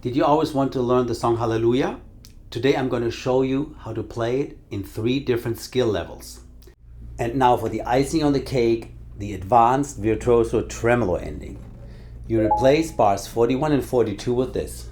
Did you always want to learn the song Hallelujah? Today I'm going to show you how to play it in 3 different skill levels. And now for the icing on the cake, the advanced Virtuoso Tremolo ending. You replace bars 41 and 42 with this.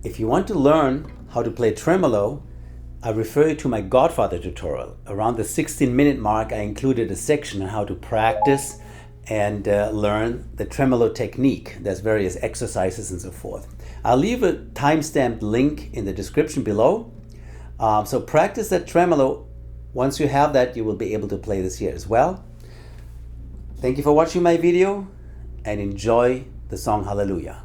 If you want to learn how to play tremolo, I refer you to my Godfather tutorial. Around the 16-minute mark, I included a section on how to practice and learn the tremolo technique. There's various exercises and so forth. I'll leave a timestamped link in the description below. So practice that tremolo. Once you have that, you will be able to play this here as well. Thank you for watching my video and enjoy the song Hallelujah.